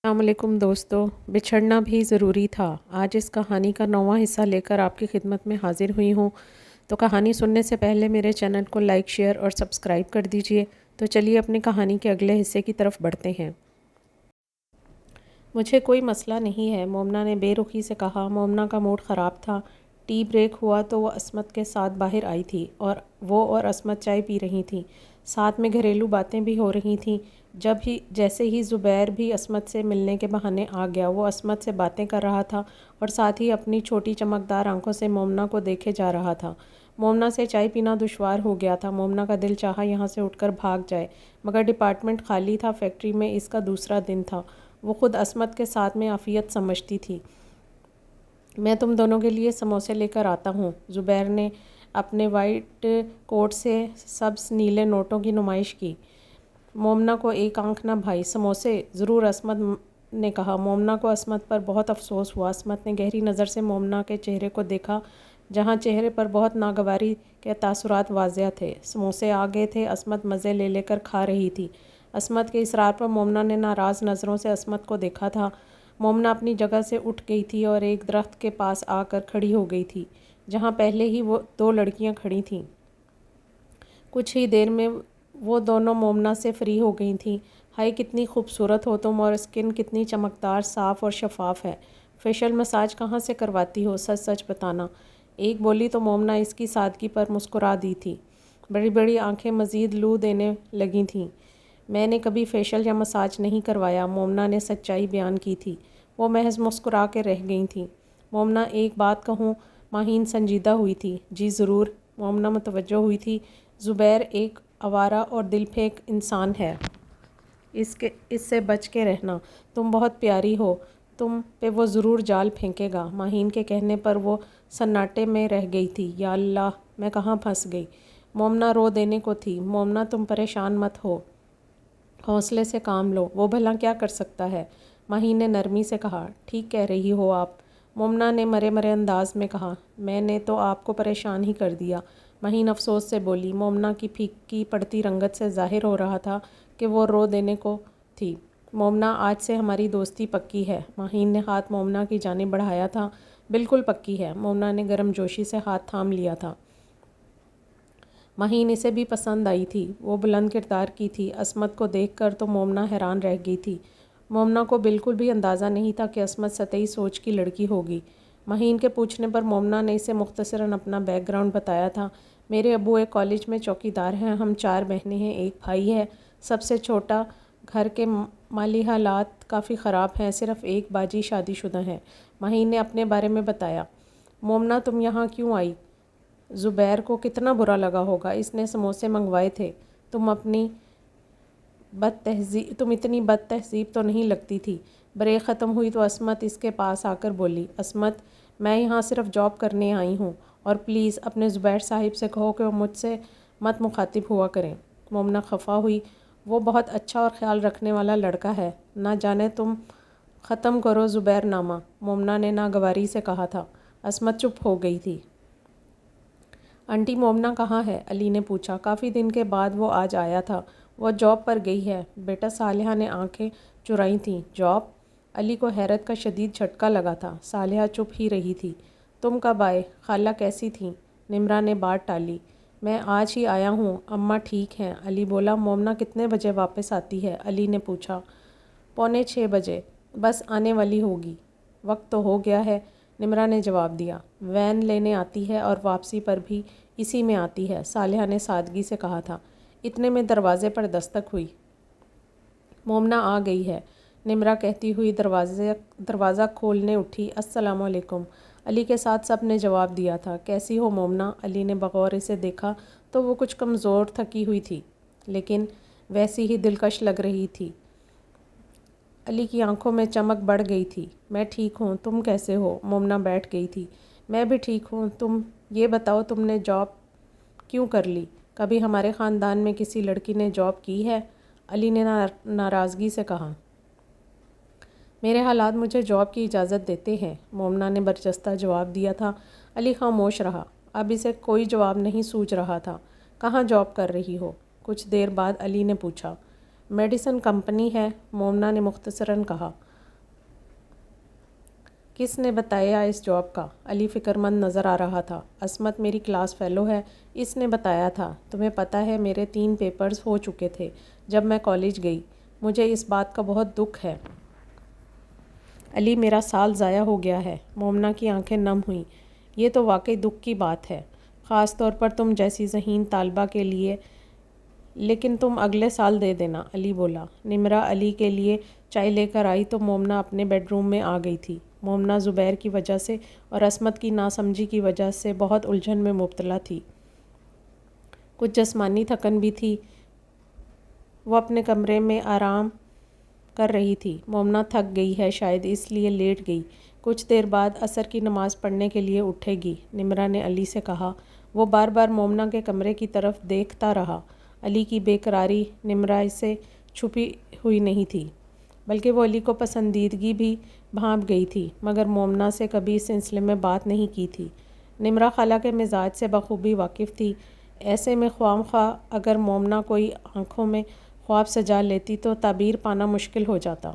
السلام علیکم دوستو، بچھڑنا بھی ضروری تھا۔ آج اس کہانی کا 9واں حصہ لے کر آپ کی خدمت میں حاضر ہوئی ہوں۔ تو کہانی سننے سے پہلے میرے چینل کو لائک، شیئر اور سبسکرائب کر دیجئے۔ تو چلیے اپنی کہانی کے اگلے حصے کی طرف بڑھتے ہیں۔ مجھے کوئی مسئلہ نہیں ہے، مومنہ نے بے رخی سے کہا۔ مومنہ کا موڈ خراب تھا۔ ٹی بریک ہوا تو وہ عصمت کے ساتھ باہر آئی تھی اور وہ اور عصمت چائے پی رہی تھیں۔ ساتھ میں گھریلو باتیں بھی ہو رہی تھیں۔ جیسے ہی زبیر بھی عصمت سے ملنے کے بہانے آ گیا، وہ عصمت سے باتیں کر رہا تھا اور ساتھ ہی اپنی چھوٹی چمکدار آنکھوں سے مومنہ کو دیکھے جا رہا تھا۔ مومنہ سے چائے پینا دشوار ہو گیا تھا۔ مومنہ کا دل چاہا یہاں سے اٹھ کر بھاگ جائے، مگر ڈپارٹمنٹ خالی تھا، فیکٹری میں اس کا دوسرا دن تھا۔ وہ خود عصمت کے ساتھ میں عافیت سمجھتی تھی۔ میں تم دونوں کے لیے سموسے لے کر آتا ہوں۔ زبیر نے اپنے وائٹ کوٹ سے سبز نیلے نوٹوں کی نمائش کی۔ مومنہ کو ایک آنکھ نہ بھائی۔ سموسے؟ ضرور، عصمت نے کہا۔ مومنہ کو عصمت پر بہت افسوس ہوا۔ عصمت نے گہری نظر سے مومنہ کے چہرے کو دیکھا، جہاں چہرے پر بہت ناگواری کے تاثرات واضح تھے۔ سموسے آ گئے تھے۔ عصمت مزے لے لے کر کھا رہی تھی۔ عصمت کے اصرار پر مومنہ نے ناراض نظروں سے عصمت کو دیکھا تھا۔ مومنہ اپنی جگہ سے اٹھ گئی تھی اور ایک درخت کے پاس آ کر کھڑی ہو گئی تھی، جہاں پہلے ہی وہ دو لڑکیاں کھڑی تھیں۔ کچھ ہی دیر میں وہ دونوں مومنہ سے فری ہو گئی تھیں۔ ہائے کتنی خوبصورت ہو تم، اور اسکن کتنی چمکدار، صاف اور شفاف ہے۔ فیشل مساج کہاں سے کرواتی ہو؟ سچ سچ بتانا۔ ایک بولی تو مومنہ اس کی سادگی پر مسکرا دی تھی۔ بڑی بڑی آنکھیں مزید لو دینے لگی تھیں۔ میں نے کبھی فیشل یا مساج نہیں کروایا، مومنہ نے سچائی بیان کی تھی۔ وہ محض مسکرا کے رہ گئی تھیں۔ مومنہ ایک بات کہوں؟ ماہین سنجیدہ ہوئی تھی۔ جی ضرور، مومنہ متوجہ ہوئی تھی۔ زبیر ایک آوارہ اور دل پھینک انسان ہے، اس سے بچ کے رہنا۔ تم بہت پیاری ہو، تم پہ وہ ضرور جال پھینکے گا۔ ماہین کے کہنے پر وہ سناٹے میں رہ گئی تھی۔ یا اللہ، میں کہاں پھنس گئی؟ مومنہ رو دینے کو تھی۔ مومنہ تم پریشان مت ہو، حوصلے سے کام لو، وہ بھلا کیا کر سکتا ہے؟ ماہین نے نرمی سے کہا۔ ٹھیک کہہ رہی ہو آپ، مومنہ نے مرے مرے انداز میں کہا۔ میں نے تو آپ کو پریشان ہی کر دیا، ماہین افسوس سے بولی۔ مومنہ کی پھیکی پڑتی رنگت سے ظاہر ہو رہا تھا کہ وہ رو دینے کو تھی۔ مومنہ آج سے ہماری دوستی پکی ہے۔ ماہین نے ہاتھ مومنہ کی جانب بڑھایا تھا۔ بالکل پکی ہے، مومنہ نے گرم جوشی سے ہاتھ تھام لیا تھا۔ ماہین اسے بھی پسند آئی تھی، وہ بلند کردار کی تھی۔ عصمت کو دیکھ کر تو مومنہ حیران رہ گئی تھی۔ مومنہ کو بالکل بھی اندازہ نہیں تھا کہ عصمت سطحی سوچ کی لڑکی ہوگی۔ ماہین کے پوچھنے پر مومنہ نے اسے مختصراً اپنا بیک گراؤنڈ بتایا تھا۔ میرے ابو ایک کالج میں چوکیدار ہیں، ہم 4 بہنیں ہیں، ایک بھائی ہے، سب سے چھوٹا۔ گھر کے مالی حالات کافی خراب ہیں، صرف ایک باجی شادی شدہ ہے۔ ماہین نے اپنے بارے میں بتایا۔ مومنہ تم یہاں کیوں آئی؟ زبیر کو کتنا برا لگا ہوگا، اس نے سموسے منگوائے تھے۔ تم اتنی بد تہذیب تو نہیں لگتی تھی۔ بریک ختم ہوئی تو عصمت اس کے پاس آ کر بولی۔ عصمت، میں یہاں صرف جاب کرنے آئی ہوں، اور پلیز اپنے زبیر صاحب سے کہو کہ وہ مجھ سے مت مخاطب ہوا کریں۔ مومنہ خفا ہوئی۔ وہ بہت اچھا اور خیال رکھنے والا لڑکا ہے، نہ جانے تم ختم کرو زبیر نامہ، مومنہ نے ناگواری سے کہا تھا۔ عصمت چپ ہو گئی تھی۔ آنٹی مومنہ کہاں ہے؟ علی نے پوچھا۔ کافی دن کے بعد وہ آج آیا تھا، وہ جاب پر گئی ہے بیٹا، صالحہ نے آنکھیں چرائی تھیں۔ جاب؟ علی کو حیرت کا شدید جھٹکا لگا تھا۔ صالحہ چپ ہی رہی تھی۔ تم کب آئے؟ خالہ کیسی تھیں؟ نمرہ نے بات ٹالی۔ میں آج ہی آیا ہوں، اماں ٹھیک ہیں، علی بولا۔ مومنہ کتنے بجے واپس آتی ہے؟ علی نے پوچھا۔ 5:45 بجے، بس آنے والی ہوگی، وقت تو ہو گیا ہے، نمرہ نے جواب دیا۔ وین لینے آتی ہے اور واپسی پر بھی اسی میں آتی ہے، صالحہ نے سادگی سے کہا تھا۔ اتنے میں دروازے پر دستک ہوئی۔ مومنہ آ گئی ہے، نمرہ کہتی ہوئی دروازہ کھولنے اٹھی۔ السلام علیکم، علی کے ساتھ سب نے جواب دیا تھا۔ کیسی ہو مومنہ؟ علی نے بغور اسے دیکھا تو وہ کچھ کمزور تھکی ہوئی تھی، لیکن ویسی ہی دلکش لگ رہی تھی۔ علی کی آنکھوں میں چمک بڑھ گئی تھی۔ میں ٹھیک ہوں، تم کیسے ہو؟ مومنہ بیٹھ گئی تھی۔ میں بھی ٹھیک ہوں۔ تم یہ بتاؤ، تم نے جاب کیوں کر لی؟ کبھی ہمارے خاندان میں کسی لڑکی نے جاب کی ہے؟ علی نے ناراضگی سے کہا۔ میرے حالات مجھے جاب کی اجازت دیتے ہیں، مومنہ نے برجستہ جواب دیا تھا۔ علی خاموش رہا۔ اب اسے کوئی جواب نہیں سوچ رہا تھا۔ کہاں جاب کر رہی ہو؟ کچھ دیر بعد علی نے پوچھا۔ میڈیسن کمپنی ہے، مومنہ نے مختصراً کہا۔ کس نے بتایا اس جاب کا؟ علی فکر مند نظر آ رہا تھا۔ عصمت میری کلاس فیلو ہے، اس نے بتایا تھا۔ تمہیں پتہ ہے میرے 3 پیپرز ہو چکے تھے جب میں کالج گئی۔ مجھے اس بات کا بہت دکھ ہے علی، میرا سال ضائع ہو گیا ہے۔ مومنہ کی آنکھیں نم ہوئیں۔ یہ تو واقعی دکھ کی بات ہے، خاص طور پر تم جیسی ذہین طالبہ کے لیے، لیکن تم اگلے سال دے دینا، علی بولا۔ نمرہ علی کے لیے چائے لے کر آئی تو مومنہ اپنے بیڈ روم میں آ گئی تھی۔ مومنہ زبیر کی وجہ سے اور عصمت کی ناسمجھی کی وجہ سے بہت الجھن میں مبتلا تھی۔ کچھ جسمانی تھکن بھی تھی۔ وہ اپنے کمرے میں آرام کر رہی تھی۔ مومنہ تھک گئی ہے، شاید اس لیے لیٹ گئی۔ کچھ دیر بعد عصر کی نماز پڑھنے کے لیے اٹھے گی، نمرہ نے علی سے کہا۔ وہ بار بار مومنہ کے کمرے کی طرف دیکھتا رہا۔ علی کی بے قراری نمرہ سے چھپی ہوئی نہیں تھی، بلکہ وہ علی کو پسندیدگی بھی بھانپ گئی تھی، مگر مومنہ سے کبھی اس سلسلے میں بات نہیں کی تھی۔ نمرہ خالہ کے مزاج سے بخوبی واقف تھی، ایسے میں خواہ مخواہ اگر مومنہ کوئی آنکھوں میں خواب سجا لیتی تو تعبیر پانا مشکل ہو جاتا۔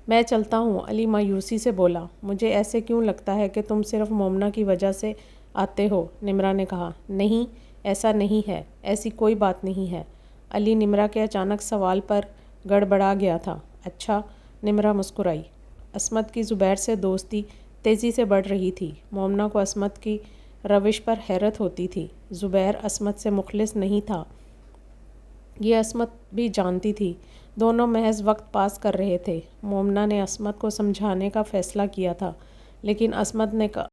میں چلتا ہوں، علی مایوسی سے بولا۔ مجھے ایسے کیوں لگتا ہے کہ تم صرف مومنہ کی وجہ سے آتے ہو، نمرہ نے کہا۔ نہیں، ایسا نہیں ہے، ایسی کوئی بات نہیں ہے۔ علی نمرہ کے اچانک سوال پر گڑبڑا گیا تھا۔ اچھا، نمرہ مسکرائی۔ عصمت کی زبیر سے دوستی تیزی سے بڑھ رہی تھی۔ مومنہ کو عصمت کی روش پر حیرت ہوتی تھی۔ زبیر عصمت سے مخلص نہیں تھا، یہ عصمت بھی جانتی تھی۔ دونوں محض وقت پاس کر رہے تھے۔ مومنہ نے عصمت کو سمجھانے کا فیصلہ کیا تھا، لیکن عصمت نے